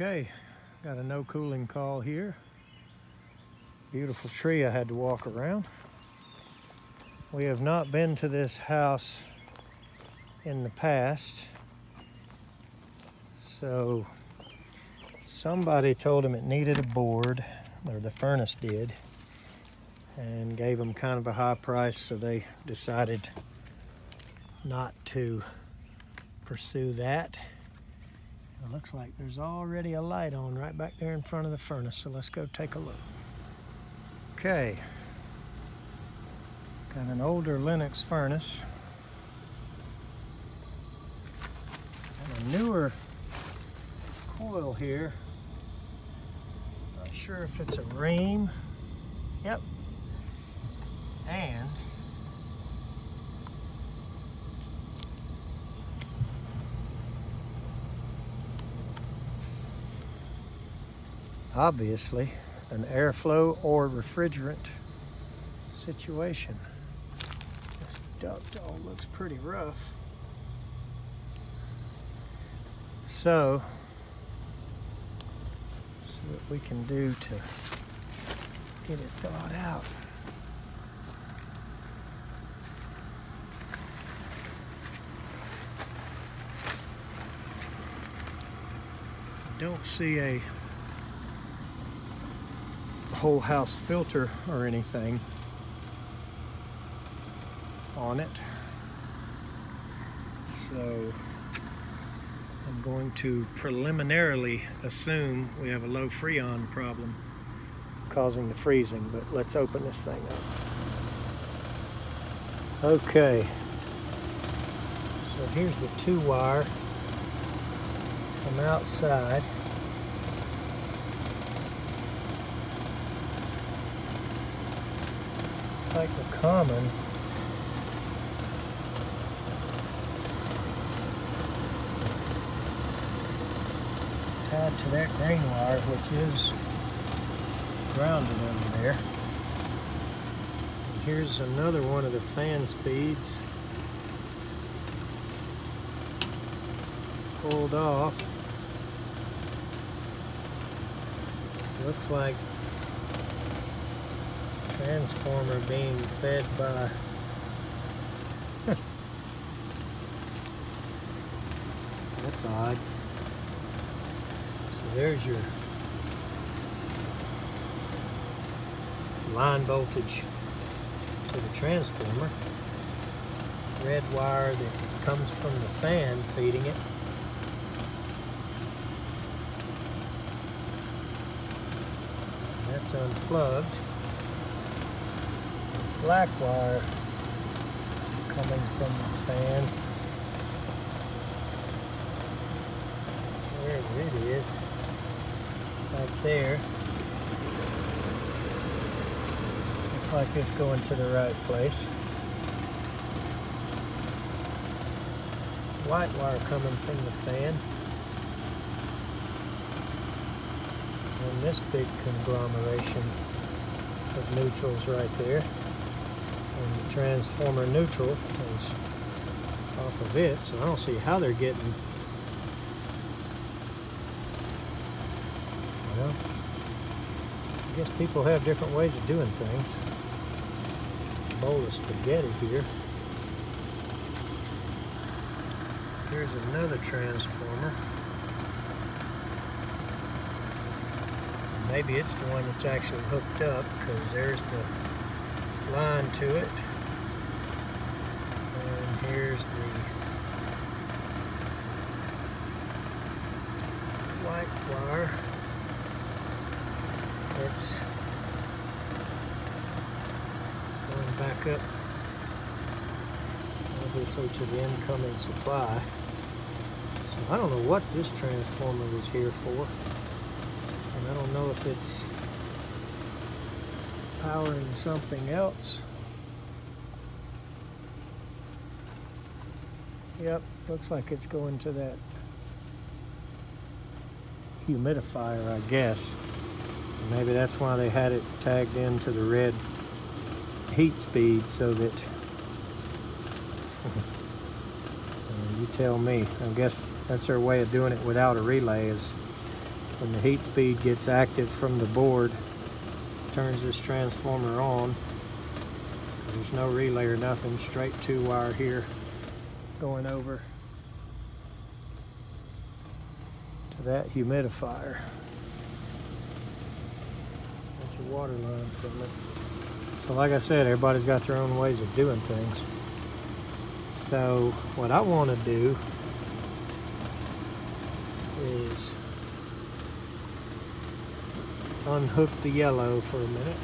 Okay, got a no cooling call here. Beautiful tree I had to walk around. We have not been to this house in the past, so somebody told him it needed a board, or the furnace did, and gave them kind of a high price, so they decided not to pursue that. It looks like there's already a light on right back there in front of the furnace, so let's go take a look. Okay, got an older Lennox furnace and a newer coil here. Not sure if it's a Rheem. Yep. And obviously an airflow or refrigerant situation. This duct all looks pretty rough. So, see what we can do to get it thawed out. Don't see a whole house filter or anything on it, so I'm going to preliminarily assume we have a low freon problem causing the freezing, but let's open this thing up. Okay, so here's the 2-wire from outside. It's like the common. Tied to that grain wire, which is grounded over there. And here's another one of the fan speeds pulled off. Looks like transformer being fed by that's odd. So there's your line voltage to the transformer. Red wire that comes from the fan feeding it. That's unplugged. Black wire coming from the fan. There it is, right there. Looks like it's going to the right place. White wire coming from the fan. And this big conglomeration of neutrals right there. And the transformer neutral is off of it, so I don't see how they're getting. Well, I guess people have different ways of doing things. A bowl of spaghetti here. Here's another transformer. Maybe it's the one that's actually hooked up, because there's the line to it, and here's the white wire that's going back up, obviously, to the incoming supply. So I don't know what this transformer was here for, and I don't know if it's powering something else. Yep, looks like it's going to that humidifier, I guess. Maybe that's why they had it tagged into the red heat speed, so that you tell me. I guess that's their way of doing it without a relay, is when the heat speed gets active from the board, turns this transformer on. There's no relay or nothing, straight 2-wire here going over to that humidifier. That's your water line from it. So like I said, everybody's got their own ways of doing things. So what I want to do is unhook the yellow for a minute.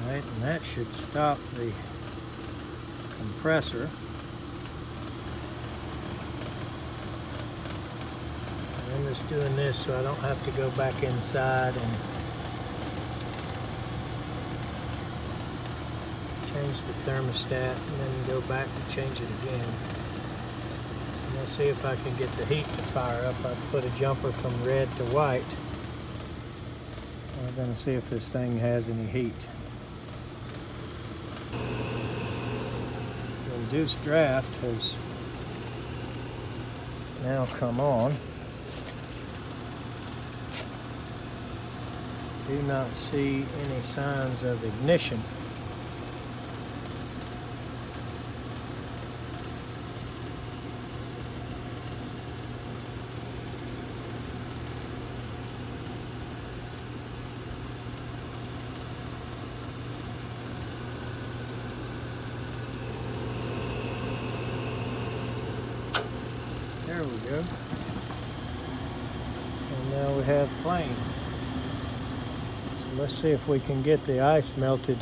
And that should stop the compressor. And I'm just doing this so I don't have to go back inside and change the thermostat and then go back and change it again. So I'm going to see if I can get the heat to fire up. I've put a jumper from red to white. I'm going to see if this thing has any heat. The induced draft has now come on. Do not see any signs of ignition. There we go. And now we have flame. So let's see if we can get the ice melted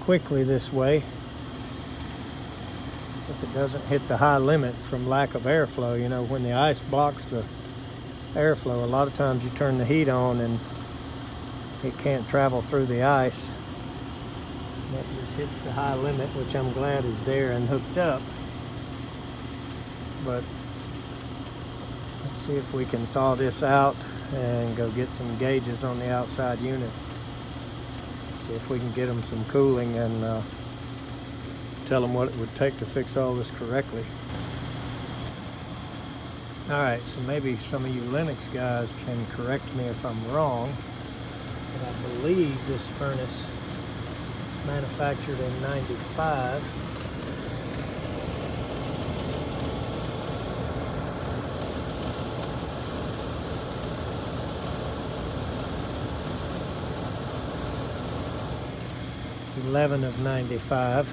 quickly this way, if it doesn't hit the high limit from lack of airflow. You know, when the ice blocks the airflow, a lot of times you turn the heat on and it can't travel through the ice. That just hits the high limit, which I'm glad is there and hooked up. But let's see if we can thaw this out and go get some gauges on the outside unit. See if we can get them some cooling and tell them what it would take to fix all this correctly. Alright, so maybe some of you Lennox guys can correct me if I'm wrong, but I believe this furnace is manufactured in '95. of '95,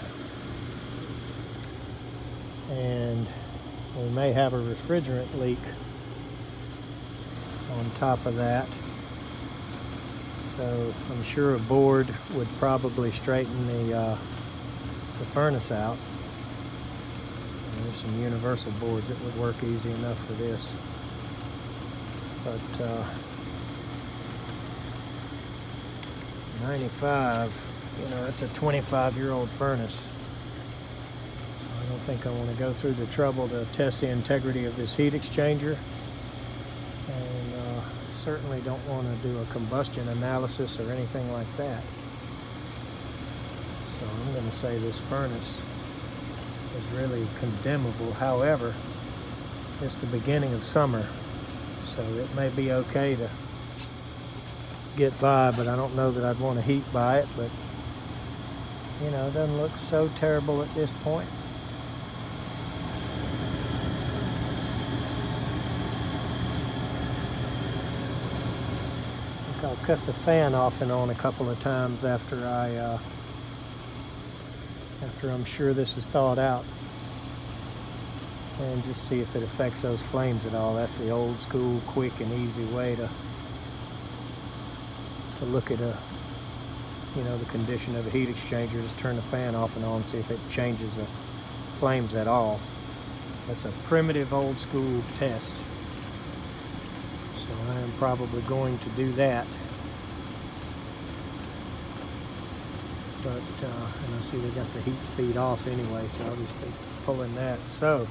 and we may have a refrigerant leak on top of that, so I'm sure a board would probably straighten the furnace out. And there's some universal boards that would work easy enough for this, but 95, you know, it's a 25-year-old furnace. So I don't think I want to go through the trouble to test the integrity of this heat exchanger. And certainly don't want to do a combustion analysis or anything like that. So I'm going to say this furnace is really condemnable. However, it's the beginning of summer, so it may be okay to get by, but I don't know that I'd want to heat by it. But you know, it doesn't look so terrible at this point. I think I'll cut the fan off and on a couple of times after I after I'm sure this is thawed out, and just see if it affects those flames at all. That's the old school, quick and easy way to look at the condition of a heat exchanger. Just turn the fan off and on, see if it changes the flames at all. That's a primitive old school test. So I am probably going to do that. But, and I see they got the heat speed off anyway, so I'll just be pulling that. So,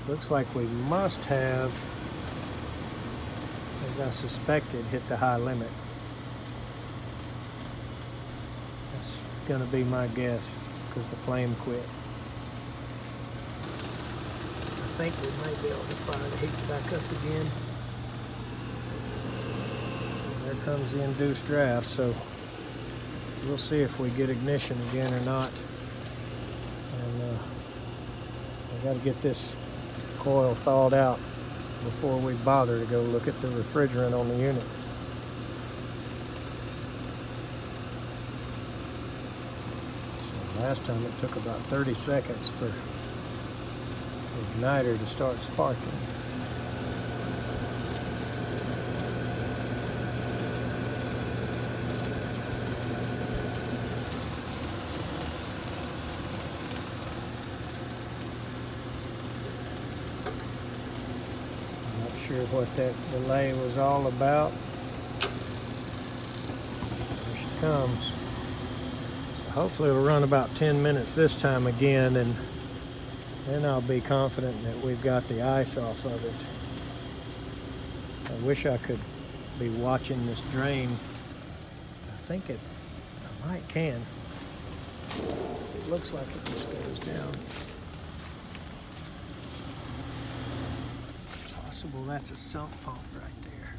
looks like we must have, as I suspected, hit the high limit. That's gonna be my guess, because the flame quit. I think we may be able to fire the heat back up again. And there comes the induced draft, so we'll see if we get ignition again or not. And I got to get this coil thawed out before we bother to go look at the refrigerant on the unit. So last time it took about 30 seconds for the igniter to start sparking. Sure what that delay was all about. There she comes. Hopefully it'll run about 10 minutes this time again, and then I'll be confident that we've got the ice off of it. I wish I could be watching this drain. I think I might can. It looks like it just goes down. Well, that's a sump pump right there.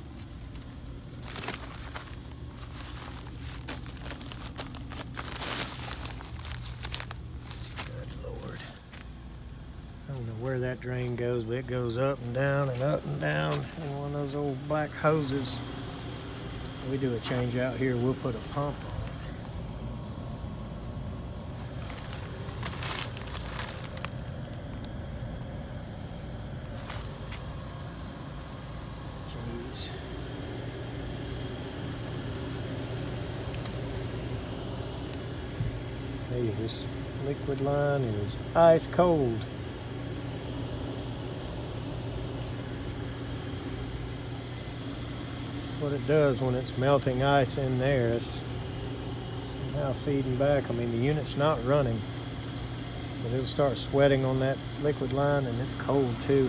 Good Lord. I don't know where that drain goes, but it goes up and down and up and down. And one of those old black hoses. We do a change out here, we'll put a pump on. Hey, this liquid line is ice cold. What it does when it's melting ice in there, it's somehow feeding back. I mean, the unit's not running, but it'll start sweating on that liquid line, and it's cold too.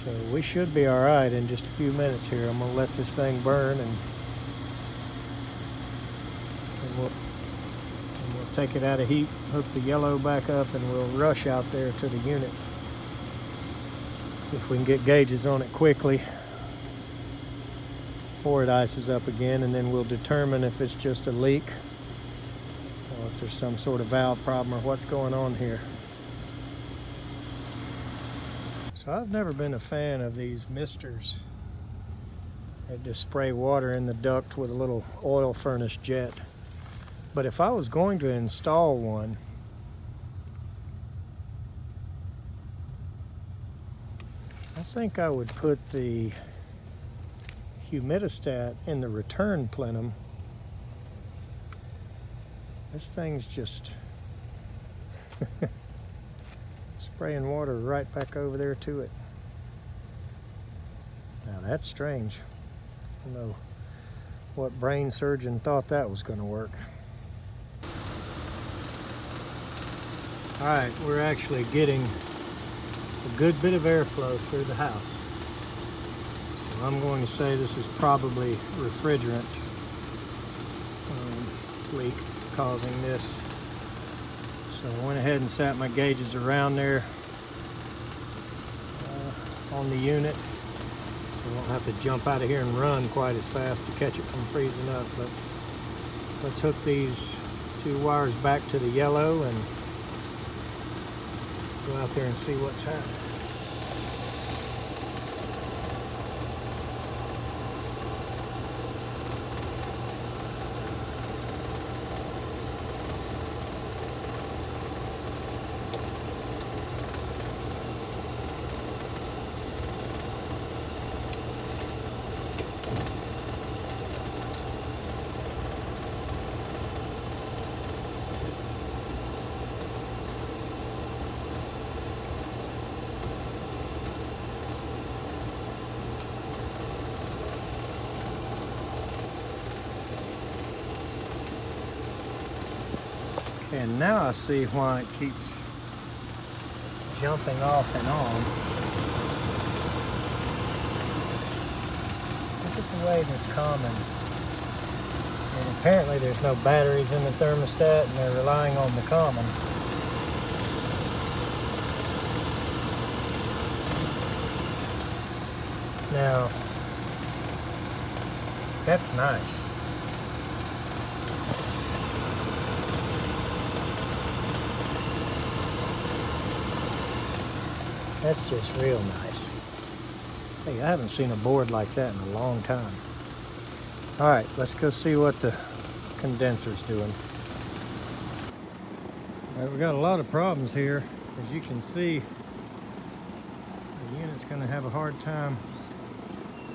So we should be all right in just a few minutes here. I'm gonna let this thing burn, and we'll take it out of heat, hook the yellow back up, and we'll rush out there to the unit. If we can get gauges on it quickly before it ices up again, and then we'll determine if it's just a leak or if there's some sort of valve problem or what's going on here. So I've never been a fan of these misters. They just spray water in the duct with a little oil furnace jet. But if I was going to install one, I think I would put the humidistat in the return plenum. This thing's just spraying water right back over there to it. Now that's strange. I don't know what brain surgeon thought that was going to work. All right, we're actually getting a good bit of airflow through the house. So I'm going to say this is probably refrigerant leak causing this. So I went ahead and sat my gauges around there on the unit. I won't have to jump out of here and run quite as fast to catch it from freezing up. But let's hook these two wires back to the yellow and go out there and see what's happening. And now I see why it keeps jumping off and on. Look at the way this common. And apparently there's no batteries in the thermostat and they're relying on the common. Now, that's nice. That's just real nice. Hey, I haven't seen a board like that in a long time. All right, let's go see what the condenser's doing. All right, we got a lot of problems here. As you can see, the unit's gonna have a hard time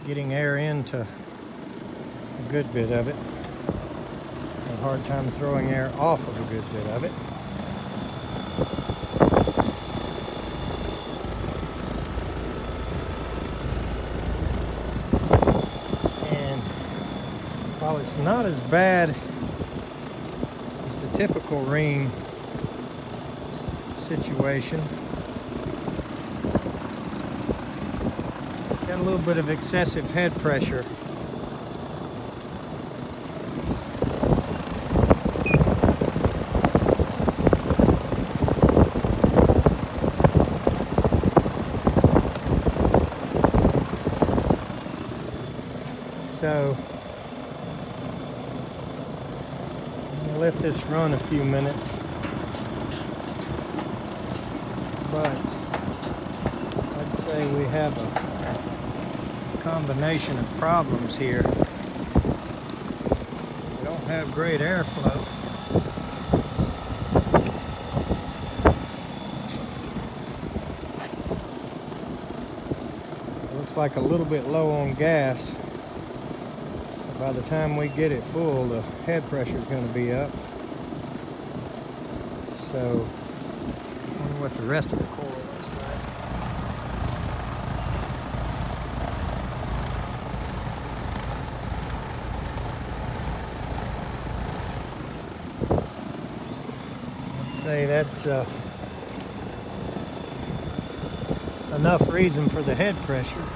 getting air into a good bit of it. A hard time throwing air off of a good bit of it. While it's not as bad as the typical Rheem situation, got a little bit of excessive head pressure. So let this run a few minutes, but I'd say we have a combination of problems here. We don't have great airflow. It looks like a little bit low on gas. By the time we get it full, the head pressure is going to be up. So, I wonder what the rest of the core looks like. Let's say that's enough reason for the head pressure.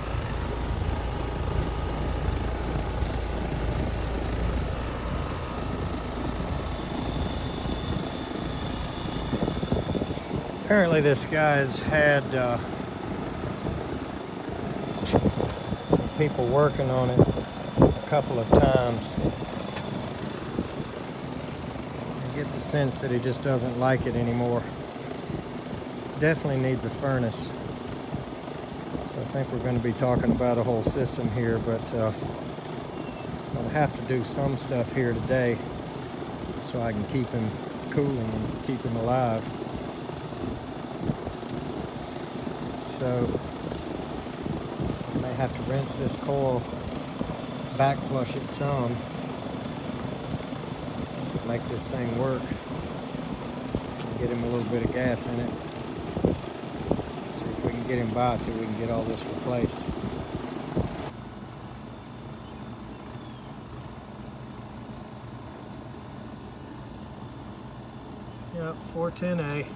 Apparently this guy's had some people working on it a couple of times. I get the sense that he just doesn't like it anymore. Definitely needs a furnace. So I think we're going to be talking about a whole system here, but I'll have to do some stuff here today so I can keep him cooling and keep him alive. So I may have to rinse this coil, back flush it some to make this thing work. Get him a little bit of gas in it. See if we can get him by till we can get all this replaced. Yep, 410A.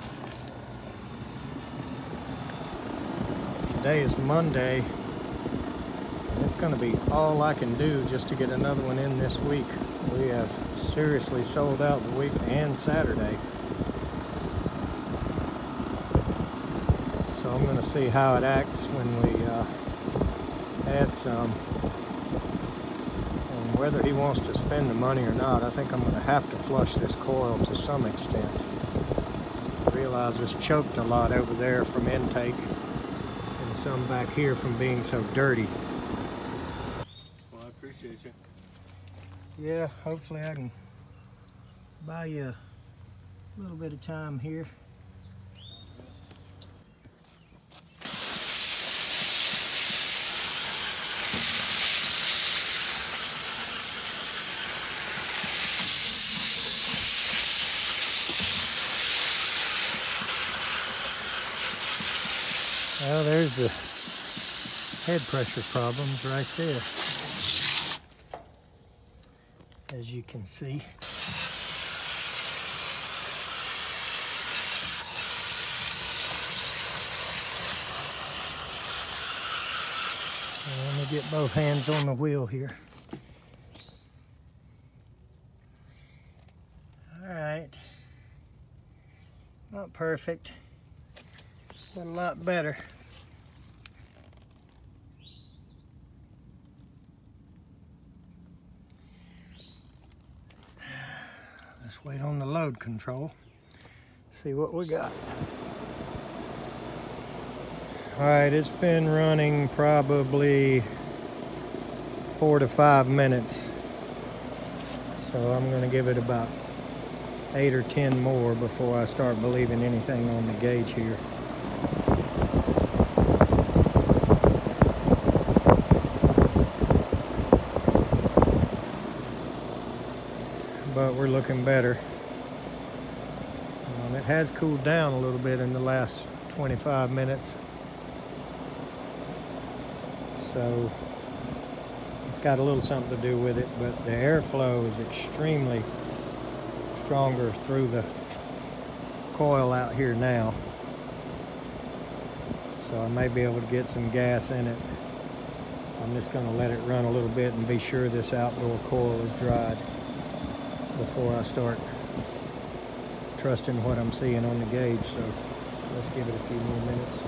Today is Monday, and it's going to be all I can do just to get another one in this week. We have seriously sold out the week and Saturday. So I'm going to see how it acts when we add some. And whether he wants to spend the money or not, I think I'm going to have to flush this coil to some extent. I realize it's choked a lot over there from intake. Some back here from being so dirty. Well, I appreciate you. Yeah, hopefully I can buy you a little bit of time here. Well, there's the head pressure problems right there, as you can see. get both hands on the wheel here. All right. Not perfect, but a lot better. Let's wait on the load control. See what we got. All right, it's been running probably 4 to 5 minutes. So I'm gonna give it about 8 or 10 more before I start believing anything on the gauge here. But we're looking better. It has cooled down a little bit in the last 25 minutes. So it's got a little something to do with it, but the airflow is extremely stronger through the coil out here now. So I may be able to get some gas in it. I'm just going to let it run a little bit and be sure this outdoor coil is dried before I start trusting what I'm seeing on the gauge. So let's give it a few more minutes.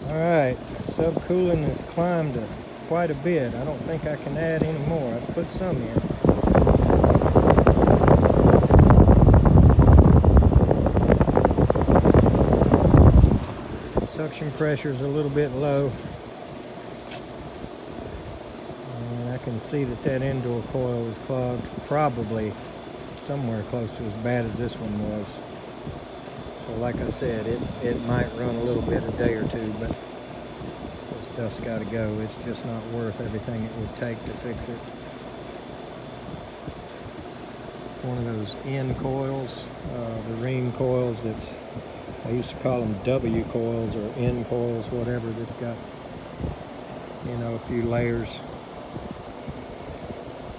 Alright, subcooling has climbed quite a bit. I don't think I can add any more. I've put some in. Suction pressure is a little bit low. And I can see that that indoor coil is clogged, probably somewhere close to as bad as this one was. So like I said, it might run a little bit a day or two, but this stuff's got to go. It's just not worth everything it would take to fix it. One of those N coils, the Rheem coils that's, I used to call them W coils or N coils, whatever, that's got, you know, a few layers.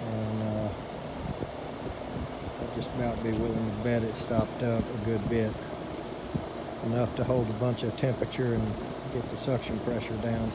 And I'd just about be willing to bet it stopped up a good bit. Enough to hold a bunch of temperature and get the suction pressure down.